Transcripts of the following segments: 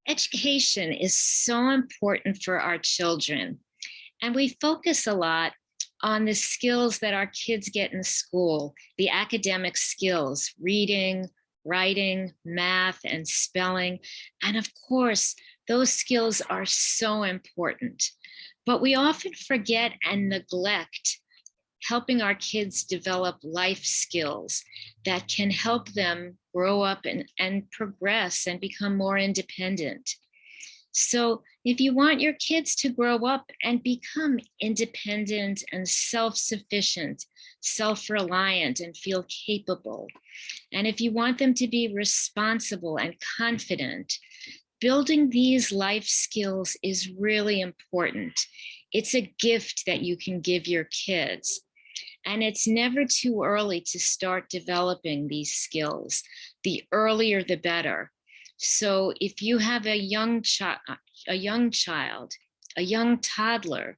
Education is so important for our children, and we focus a lot on the skills that our kids get in school, the academic skills, reading, writing, math, and spelling. And of course, those skills are so important. But we often forget and neglect helping our kids develop life skills that can help them grow up and progress and become more independent. So, if you want your kids to grow up and become independent and self sufficient, self reliant, and feel capable, and if you want them to be responsible and confident, building these life skills is really important. It's a gift that you can give your kids. And it's never too early to start developing these skills. The earlier, the better. So if you have a young child, a young toddler,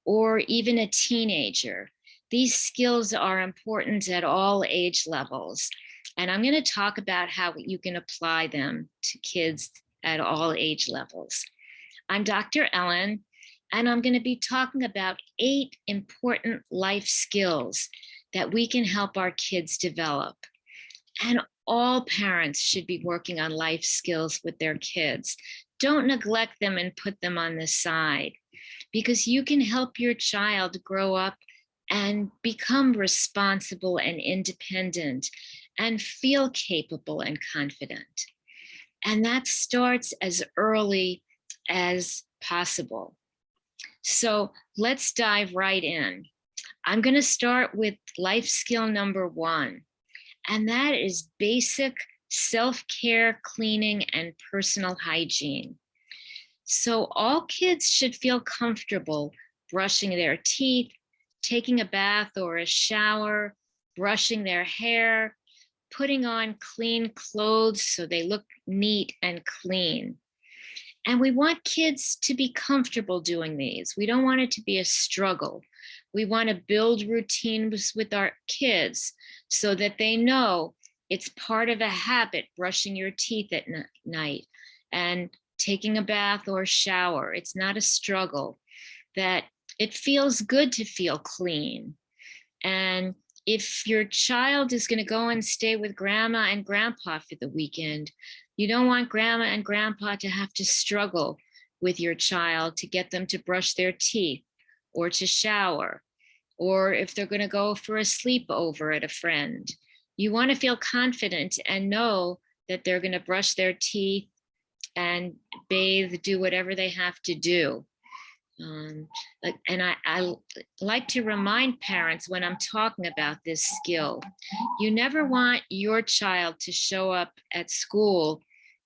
or even a teenager, these skills are important at all age levels. And I'm going to talk about how you can apply them to kids at all age levels. I'm Dr. Ellen, and I'm going to be talking about 8 important life skills that we can help our kids develop. And all parents should be working on life skills with their kids. Don't neglect them and put them on the side, because you can help your child grow up and become responsible and independent and feel capable and confident. And that starts as early as possible. So let's dive right in. I'm going to start with life skill number 1, and that is basic self-care, cleaning, and personal hygiene. So all kids should feel comfortable brushing their teeth, taking a bath or a shower, brushing their hair, putting on clean clothes so they look neat and clean. And we want kids to be comfortable doing these. We don't want it to be a struggle. We want to build routines with our kids so that they know it's part of a habit, brushing your teeth at night and taking a bath or shower. It's not a struggle, that it feels good to feel clean. And if your child is going to go and stay with grandma and grandpa for the weekend, you don't want grandma and grandpa to have to struggle with your child to get them to brush their teeth or to shower, or if they're going to go for a sleepover at a friend. You want to feel confident and know that they're going to brush their teeth and bathe, do whatever they have to do. And I like to remind parents when I'm talking about this skill, you never want your child to show up at school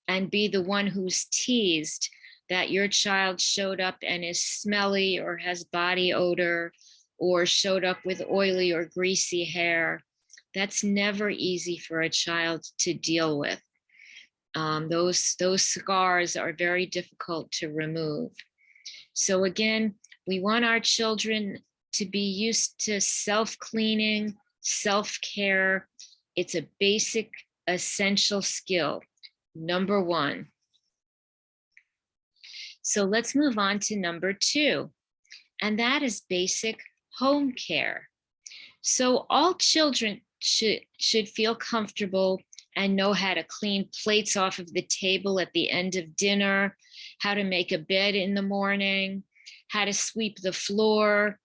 and be the one who's teased that your child showed up and is smelly or has body odor or showed up with oily or greasy hair. That's never easy for a child to deal with. Those scars are very difficult to remove. So again, we want our children to be used to self-cleaning, self-care. It's a basic, essential skill, number 1. So let's move on to number 2, and that is basic home care. So all children should feel comfortable and know how to clean plates off of the table at the end of dinner, how to make a bed in the morning, how to sweep the floor,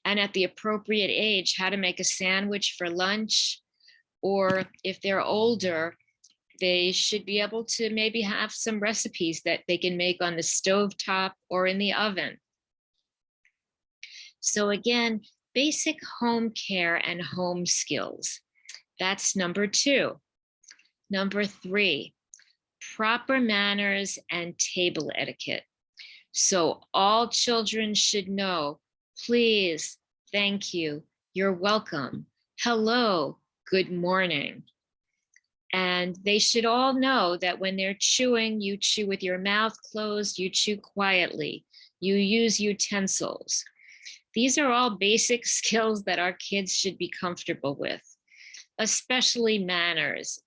and at the appropriate age, how to make a sandwich for lunch. Or if they're older, they should be able to maybe have some recipes that they can make on the stove top or in the oven. So again, basic home care and home skills. That's number 2. Number 3, proper manners and table etiquette. So all children should know, please, thank you, you're welcome, hello, good morning. And they should all know that when they're chewing, you chew with your mouth closed, you chew quietly, you use utensils. These are all basic skills that our kids should be comfortable with, especially manners.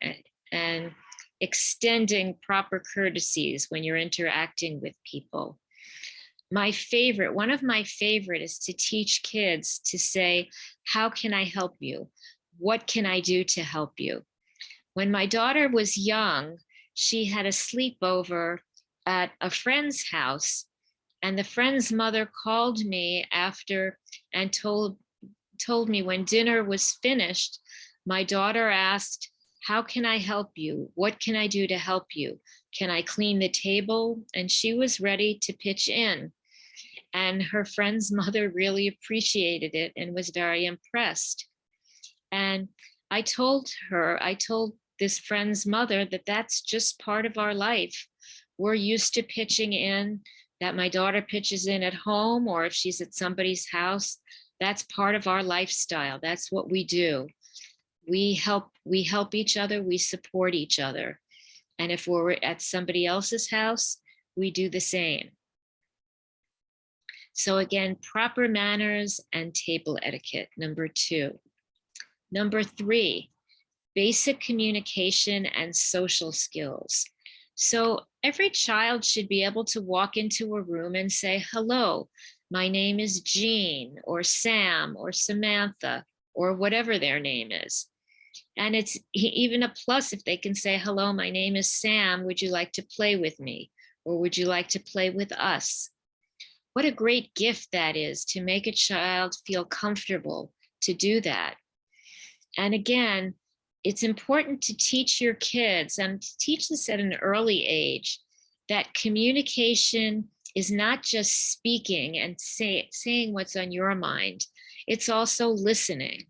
And extending proper courtesies when you're interacting with people. One of my favorite is to teach kids to say, how can I help you? What can I do to help you? When my daughter was young, she had a sleepover at a friend's house, and the friend's mother called me after and told me when dinner was finished, my daughter asked, how can I help you? What can I do to help you? Can I clean the table? And she was ready to pitch in. And her friend's mother really appreciated it and was very impressed. And I told this friend's mother that that's just part of our life. We're used to pitching in, that my daughter pitches in at home, or if she's at somebody's house, that's part of our lifestyle. That's what we do. We help each other, we support each other. And if we're at somebody else's house, we do the same. So again, proper manners and table etiquette, number 2. Number 3, basic communication and social skills. So every child should be able to walk into a room and say, hello, my name is Jean or Sam or Samantha or whatever their name is. And it's even a plus if they can say, hello, my name is Sam, would you like to play with me? Or would you like to play with us? What a great gift that is to make a child feel comfortable to do that. And again, it's important to teach your kids, and to teach this at an early age, that communication is not just speaking and saying what's on your mind. It's also listening.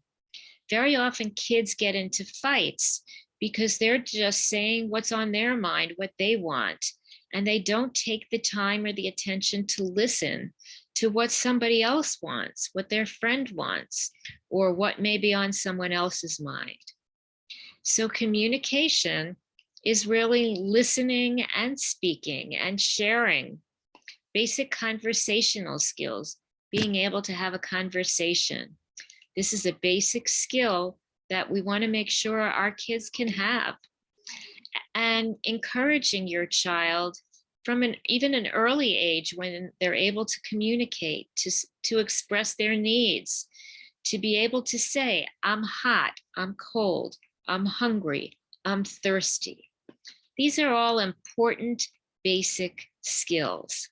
Very often kids get into fights because they're just saying what's on their mind, what they want, and they don't take the time or the attention to listen to what somebody else wants, what their friend wants, or what may be on someone else's mind. So communication is really listening and speaking and sharing, basic conversational skills, being able to have a conversation. This is a basic skill that we want to make sure our kids can have. And encouraging your child from even an early age, when they're able to communicate, to express their needs, to be able to say, I'm hot, I'm cold, I'm hungry, I'm thirsty. These are all important basic skills.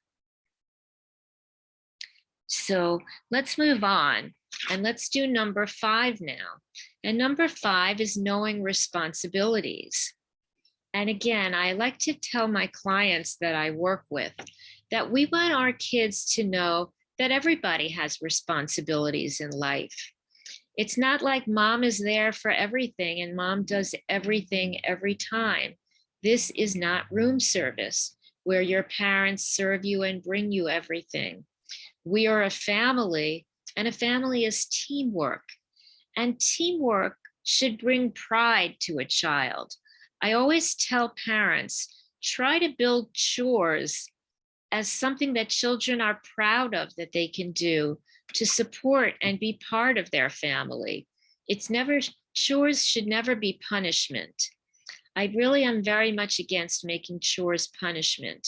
So let's move on and let's do number 5 now. And number 5 is knowing responsibilities. And again, I like to tell my clients that I work with that we want our kids to know that everybody has responsibilities in life. It's not like mom is there for everything and mom does everything every time. This is not room service where your parents serve you and bring you everything. We are a family, and a family is teamwork. And teamwork should bring pride to a child. I always tell parents, try to build chores as something that children are proud of that they can do to support and be part of their family. Chores should never be punishment. I really am very much against making chores punishment,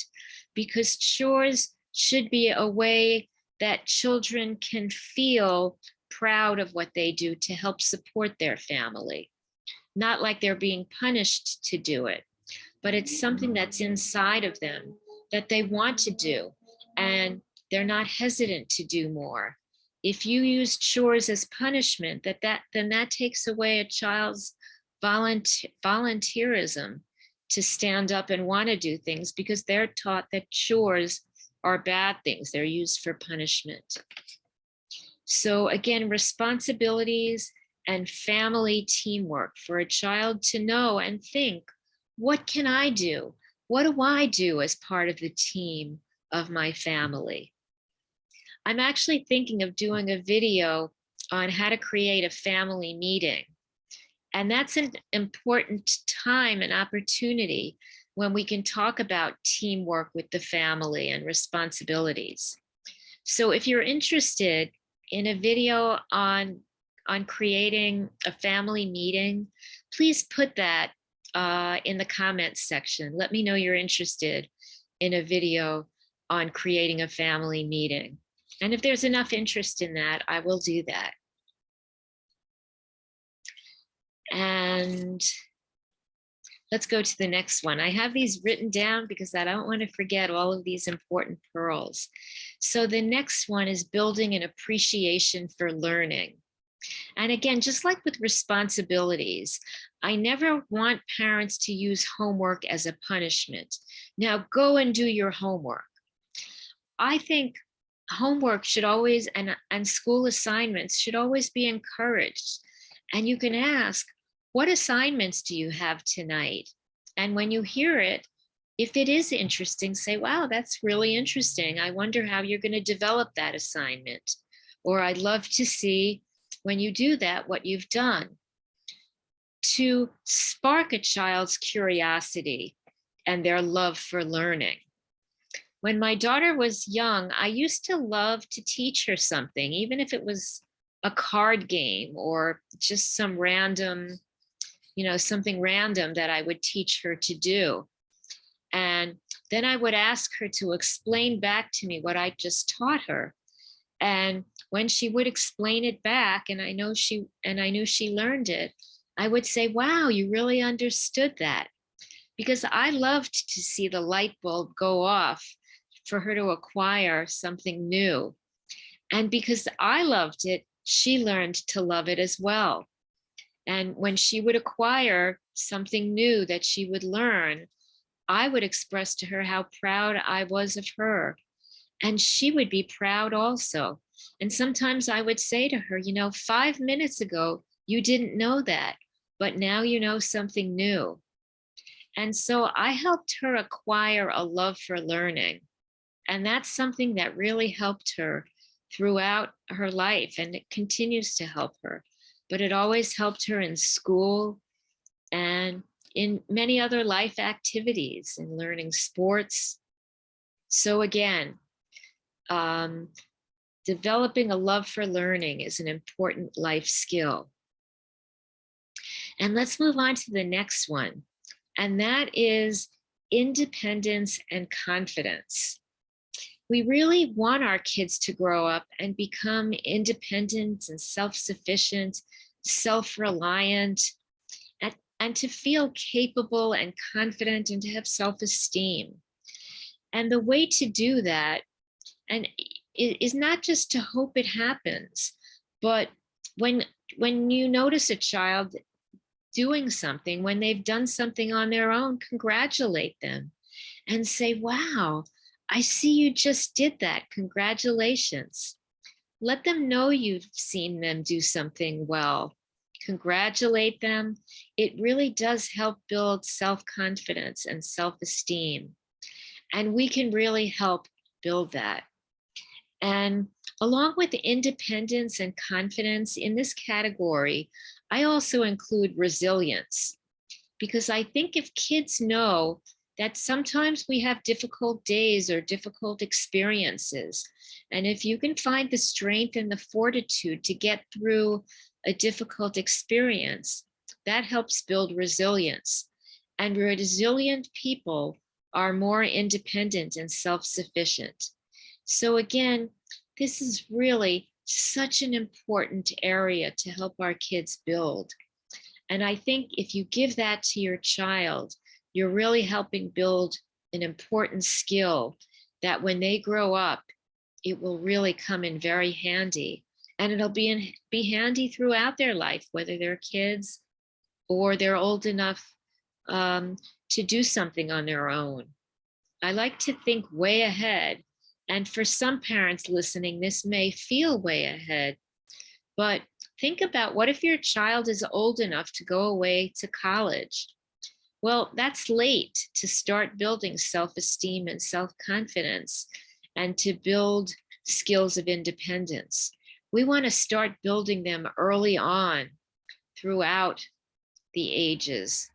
because chores should be a way that children can feel proud of what they do to help support their family. Not like they're being punished to do it, but it's something that's inside of them that they want to do, and they're not hesitant to do more. If you use chores as punishment, then that takes away a child's volunteerism to stand up and want to do things, because they're taught that chores are bad things. They're used for punishment. So again, responsibilities and family teamwork for a child to know and think, what can I do? What do I do as part of the team of my family? I'm actually thinking of doing a video on how to create a family meeting. And that's an important time and opportunity when we can talk about teamwork with the family and responsibilities. So if you're interested in a video on creating a family meeting, please put that in the comments section. Let me know you're interested in a video on creating a family meeting. And if there's enough interest in that, I will do that. And let's go to the next one. I have these written down because I don't want to forget all of these important pearls. So the next one is building an appreciation for learning. And again, just like with responsibilities, I never want parents to use homework as a punishment. Now go and do your homework. I think homework should always, and school assignments should always be encouraged. And you can ask, what assignments do you have tonight? And when you hear it, if it is interesting, say, wow, that's really interesting. I wonder how you're going to develop that assignment. Or I'd love to see when you do that, what you've done. To spark a child's curiosity and their love for learning. When my daughter was young, I used to love to teach her something, even if it was a card game or just some random, something random that I would teach her to do. And then I would ask her to explain back to me what I just taught her. And when she would explain it back, and I knew she learned it, I would say, wow, you really understood that. Because I loved to see the light bulb go off for her to acquire something new. And because I loved it, she learned to love it as well. And when she would acquire something new that she would learn, I would express to her how proud I was of her. And she would be proud also. And sometimes I would say to her, 5 minutes ago, you didn't know that, but now you know something new. And so I helped her acquire a love for learning. And that's something that really helped her throughout her life, and it continues to help her. But it always helped her in school and in many other life activities, in learning sports. So again, developing a love for learning is an important life skill. And let's move on to the next one. And that is independence and confidence. We really want our kids to grow up and become independent and self-sufficient, self-reliant, and to feel capable and confident and to have self-esteem. And the way to do that is not just to hope it happens, but when you notice a child doing something, when they've done something on their own, congratulate them and say, wow, I see you just did that. Congratulations. Let them know you've seen them do something well. Congratulate them. It really does help build self-confidence and self-esteem. And we can really help build that. And along with independence and confidence in this category, I also include resilience, because I think if kids know that sometimes we have difficult days or difficult experiences, and if you can find the strength and the fortitude to get through a difficult experience, that helps build resilience. And resilient people are more independent and self-sufficient. So again, this is really such an important area to help our kids build. And I think if you give that to your child, you're really helping build an important skill that when they grow up, it will really come in very handy. And it'll be handy throughout their life, whether they're kids or they're old enough to do something on their own. I like to think way ahead. And for some parents listening, this may feel way ahead, but think about, what if your child is old enough to go away to college? Well, that's late to start building self-esteem and self-confidence and to build skills of independence. We want to start building them early on throughout the ages.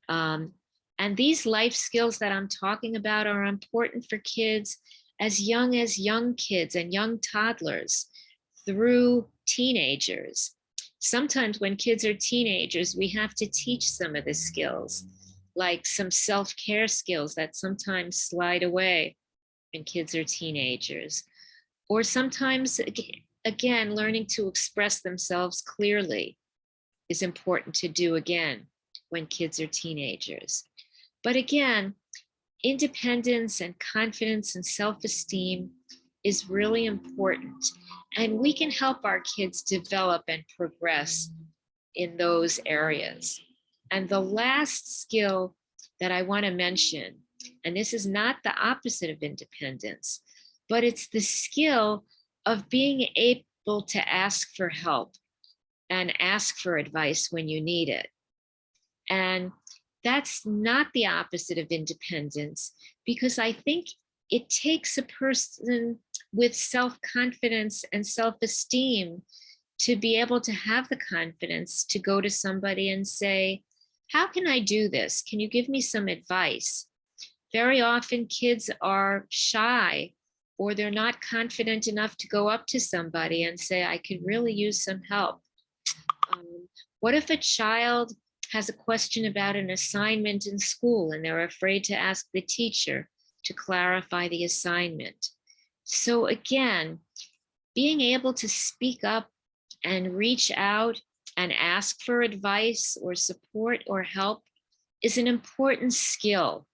And these life skills that I'm talking about are important for kids as young kids and young toddlers through teenagers. Sometimes when kids are teenagers, we have to teach some of the skills. like some self-care skills that sometimes slide away when kids are teenagers, or sometimes, again, learning to express themselves clearly is important to do again when kids are teenagers. But again, independence and confidence and self-esteem is really important. And we can help our kids develop and progress in those areas. And the last skill that I want to mention, and this is not the opposite of independence, but it's the skill of being able to ask for help and ask for advice when you need it. And that's not the opposite of independence, because I think it takes a person with self-confidence and self-esteem to be able to have the confidence to go to somebody and say, how can I do this? Can you give me some advice? Very often kids are shy, or they're not confident enough to go up to somebody and say, I could really use some help. What if a child has a question about an assignment in school and they're afraid to ask the teacher to clarify the assignment? So again, being able to speak up and reach out and ask for advice or support or help is an important skill.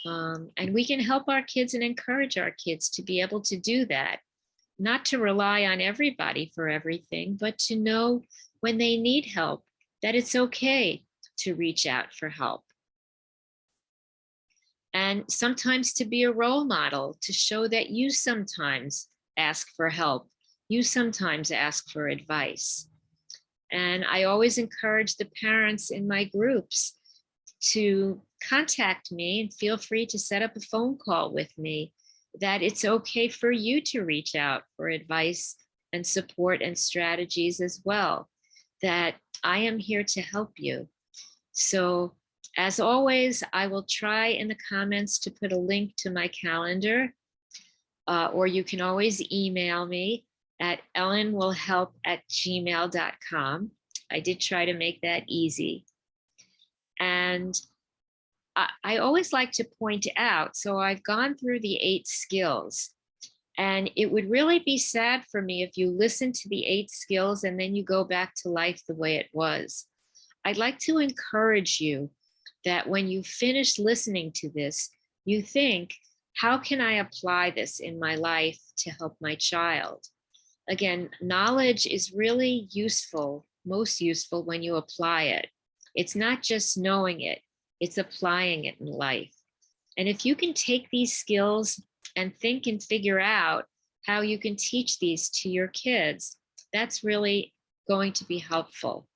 And we can help our kids and encourage our kids to be able to do that, not to rely on everybody for everything, but to know when they need help, that it's okay to reach out for help. And sometimes to be a role model, to show that you sometimes ask for help, you sometimes ask for advice. And I always encourage the parents in my groups to contact me and feel free to set up a phone call with me, that it's okay for you to reach out for advice and support and strategies as well, that I am here to help you. So as always, I will try in the comments to put a link to my calendar, or you can always email me at ellenwillhelp@gmail.com. I did try to make that easy. And I always like to point out, so I've gone through the 8 skills, and it would really be sad for me if you listen to the 8 skills and then you go back to life the way it was. I'd like to encourage you that when you finish listening to this, you think, how can I apply this in my life to help my child? Again, knowledge is really useful, most useful when you apply it. It's not just knowing it, it's applying it in life. And if you can take these skills and think and figure out how you can teach these to your kids, that's really going to be helpful.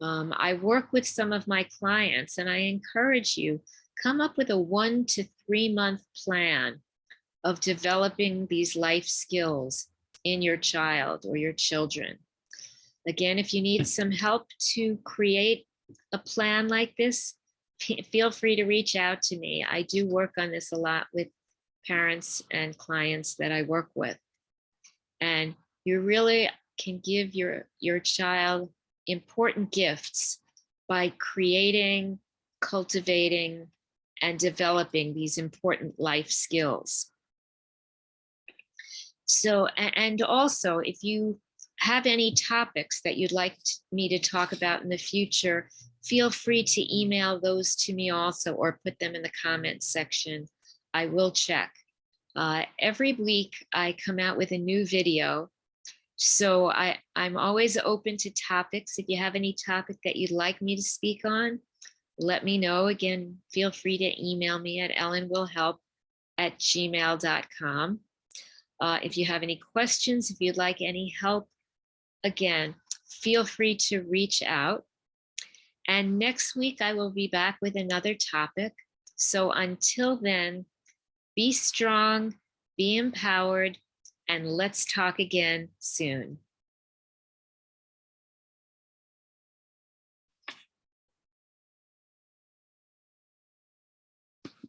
I work with some of my clients, and I encourage you, come up with a 1 to 3 month plan of developing these life skills in your child or your children. Again, if you need some help to create a plan like this, feel free to reach out to me. I do work on this a lot with parents and clients that I work with. And you really can give your child important gifts by creating, cultivating, and developing these important life skills. So, and also, if you have any topics that you'd like me to talk about in the future, feel free to email those to me also, or put them in the comments section. I will check. Every week I come out with a new video. So I'm always open to topics. If you have any topic that you'd like me to speak on, let me know. Again, feel free to email me at ellenwillhelp@gmail.com. If you have any questions, if you'd like any help, again, feel free to reach out. And next week, I will be back with another topic. So until then, be strong, be empowered, and let's talk again soon.